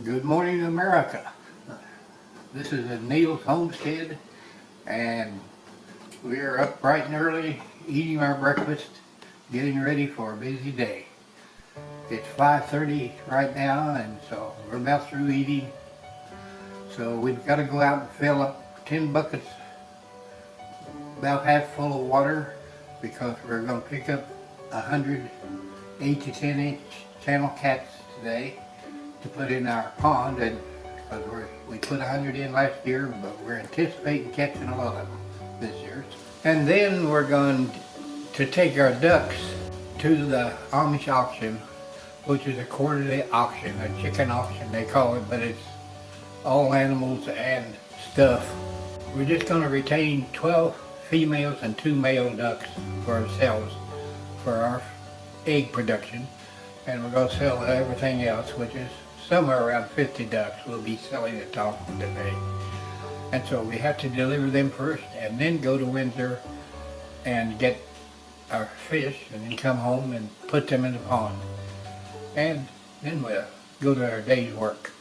Good morning, America. This is a Neil's Homestead, and we're up bright and early, eating our breakfast, getting ready for a busy day. It's 5:30 right now, and so we're about through eating. So we've got to go out and fill up 10 buckets, about half full of water, because we're going to pick up 100 8 to 10 inch channel cats today to put in our pond, and we put 100 in last year, but we're anticipating catching a lot of them this year. And then we're going to take our ducks to the Amish auction, which is a quarterly auction, a chicken auction they call it, but it's all animals and stuff. We're just going to retain 12 females and 2 male ducks for ourselves for our egg production, and we're going to sell everything else, which is somewhere around 50 ducks. We'll be selling at auction today, and so we have to deliver them first and then go to Windsor and get our fish and then come home and put them in the pond, and then we'll go to our day's work.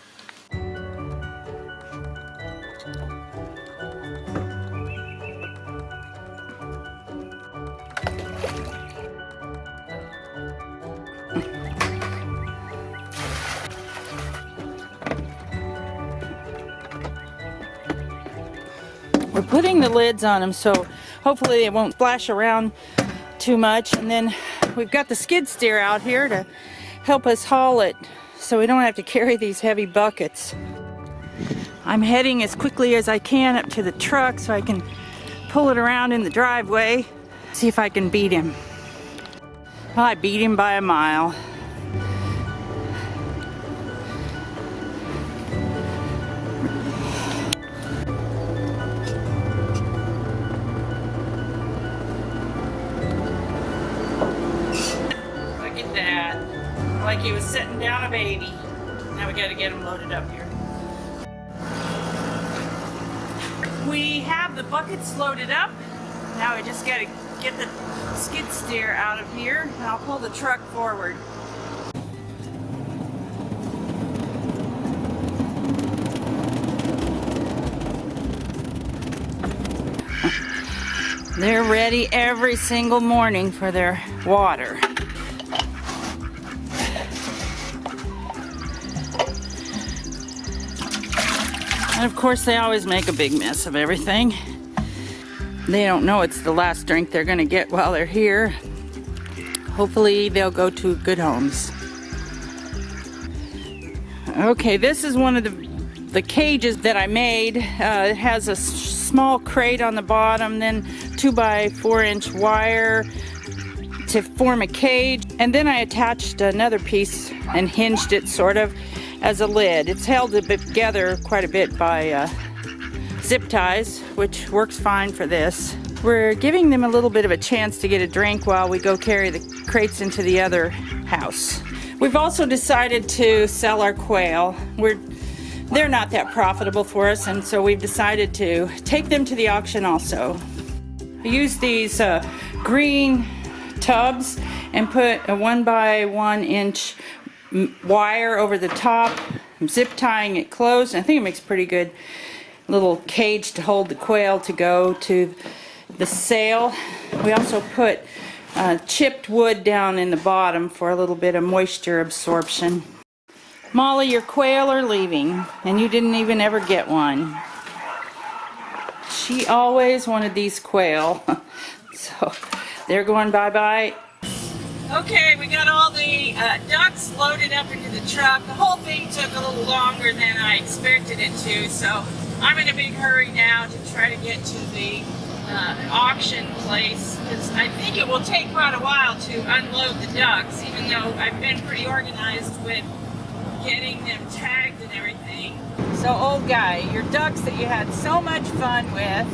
We're putting the lids on them so hopefully they won't splash around too much, and then we've got the skid steer out here to help us haul it so we don't have to carry these heavy buckets. I'm heading as quickly as I can up to the truck so I can pull it around in the driveway, see if I can beat him. Well, I beat him by a mile. Like he was setting down a baby. Now we got to get him loaded up here. We have the buckets loaded up. Now we just got to get the skid steer out of here, and I'll pull the truck forward. They're ready every single morning for their water. And of course they always make a big mess of everything. They don't know it's the last drink they're gonna get while they're here. Hopefully they'll go to good homes. Okay, this is one of the cages that I made. It has a small crate on the bottom, then 2x4-inch wire to form a cage, and then I attached another piece and hinged it sort of as a lid. It's held together quite a bit by zip ties, which works fine for this. We're giving them a little bit of a chance to get a drink while we go carry the crates into the other house. We've also decided to sell our quail. They're not that profitable for us, and so we've decided to take them to the auction also. I used these green tubs and put a 1x1-inch wire over the top. I'm zip tying it closed. I think it makes a pretty good little cage to hold the quail to go to the sale. We also put chipped wood down in the bottom for a little bit of moisture absorption. Molly, your quail are leaving, and you didn't even ever get one. She always wanted these quail, so they're going bye-bye. Okay, we got all the ducks loaded up into the truck. The whole thing took a little longer than I expected it to, so I'm in a big hurry now to try to get to the auction place, because I think it will take quite a while to unload the ducks, even though I've been pretty organized with getting them tagged and everything. So, old guy, your ducks that you had so much fun with,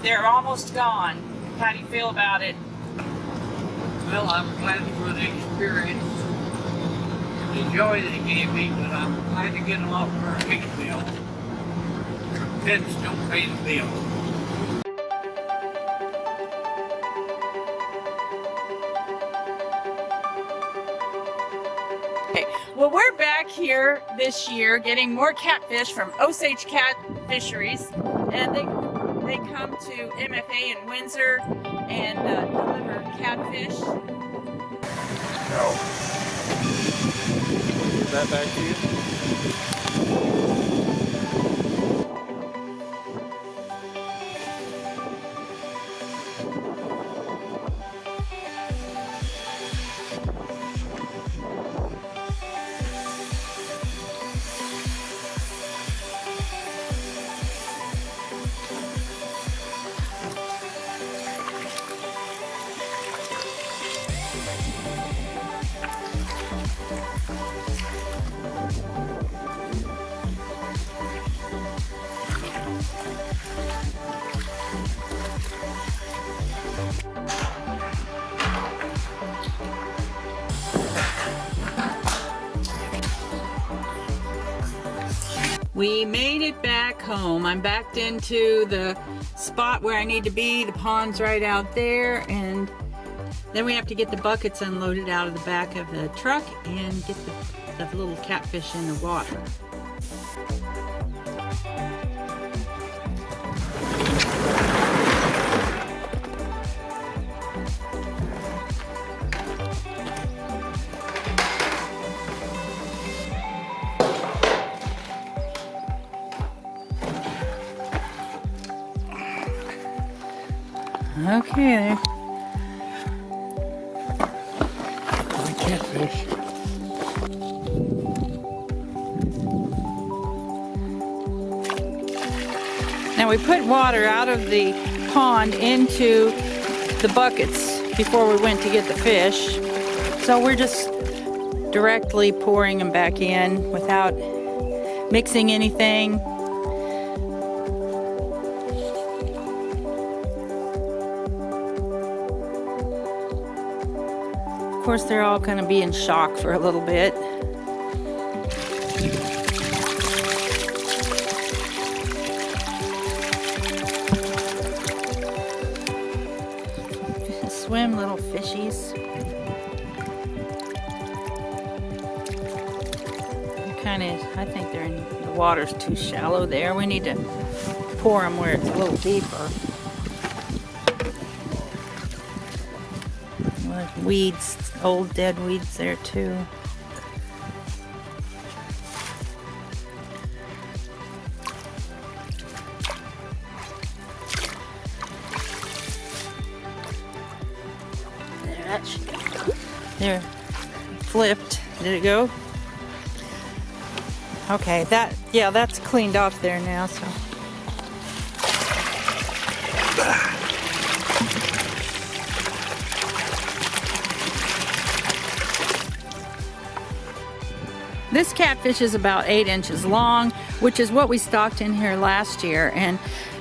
they're almost gone. How do you feel about it? Well, I'm glad for the experience, the joy they gave me, but I'm glad to get them off for a big bill. Pets don't pay the bill. Okay, well, we're back back here this year getting more catfish from Osage Cat Fisheries, and they come to MFA in Windsor and deliver catfish. Is that back to you? We made it back home. I'm backed into the spot where I need to be. The pond's right out there, and then we have to get the buckets unloaded out of the back of the truck and get the little catfish in the water. Okay, there. Catfish. Now we put water out of the pond into the buckets before we went to get the fish. So we're just directly pouring them back in without mixing anything. Of course, they're all going to be in shock for a little bit. Swim, little fishies. I think they're in, the water's too shallow there. We need to pour them where it's a little deeper. Weeds, old dead weeds there too. There, that should go. There, flipped. Did it go? Okay, that's cleaned off there now, so. This catfish is about 8 inches long, which is what we stocked in here last year. And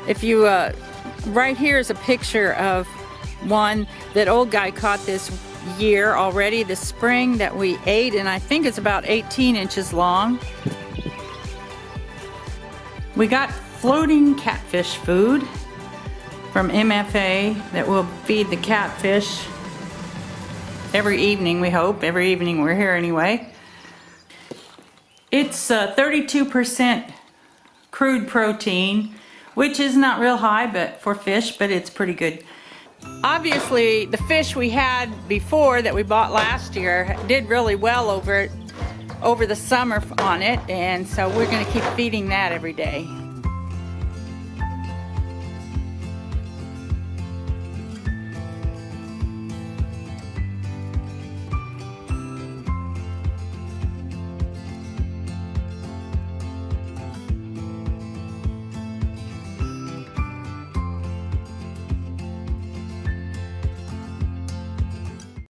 if you, right here is a picture of one that old guy caught this year already, this spring, that we ate, and I think it's about 18 inches long. We got floating catfish food from MFA that will feed the catfish every evening, we hope. Every evening we're here anyway. It's 32% crude protein, which is not real high but for fish, but it's pretty good. Obviously, the fish we had before that we bought last year did really well over the summer on it, and so we're going to keep feeding that every day.